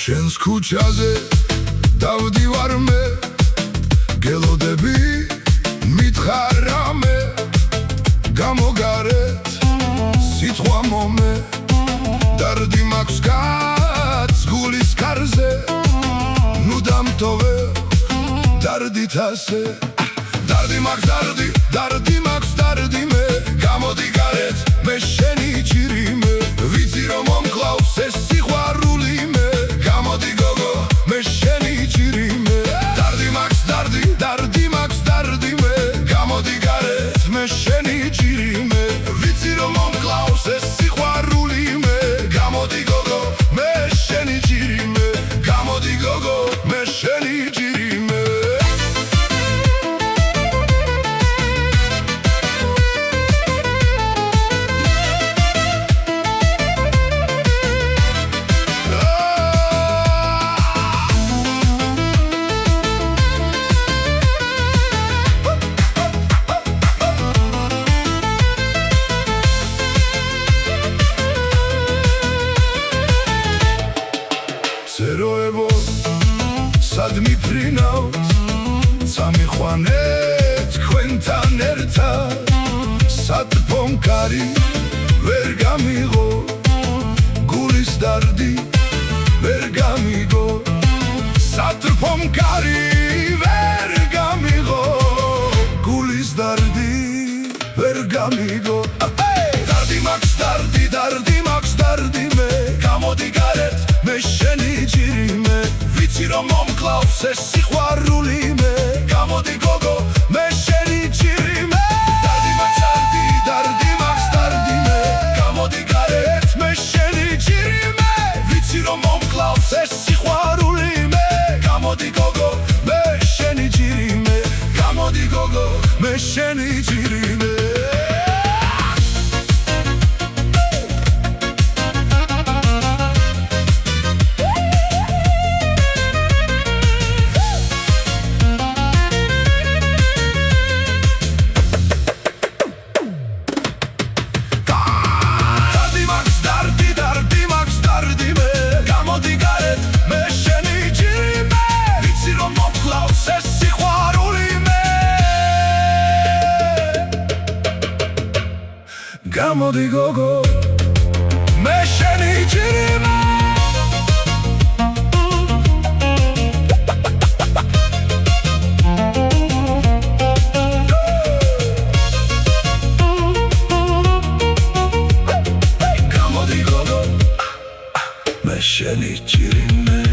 შენს ქუჩაზე დავდივარ მე გელოდები მითხარა მე გამოგარეთ სიტყვა მომე დარდი მაქვს კაც გულის კარზე ნუ დამტოვე დარდით ასე დარდი მაქვს დარდი მე გამოდი გარეთ მე შენი ჭირი მე ვიცი რომ მომკლავს ეს სიყვარული მე გამოდი გოგო მე შენი ჭირი მე დარდი მაქვს დარდი მე გამოდი გარეთ მე შენი ჭირი მე ვიცი რომ მომკლავს ეს სიყვარული მე გამოდი გოგო მე შენი ჭირი მე გამოდი გოგო მე შენი ჭირი მე ცეროებო სად მიფრინავთ წამიყვანე თქვენთან ერთად სად ფონკარი ვერ გამიღო გულის დარდი ვერ გამიგო სად ფონკარი ვერ გამიღო გულის დარდი ვერ გამიგო დარდი მაქვს დარდი მე გამოდი გარეთ მე შენი ჭირი მე ვიცი რომ მომკლავს ეს სიყვარული მე გამოდი გოგო მე შენი ჭირი მე დარდი მაქვს დარდი მე გამოდი გარეთ მე შენი ჭირი მე ვიცი რომ მომკლავს ეს სიყვარული მე გამოდი გოგო მე შენი ჭირი მე გამოდი გოგო მე შენი ჭირი მე გამოდი გოგო მე შენი ჭირი მე გამოდი გოგო მე შენი ჭირი მე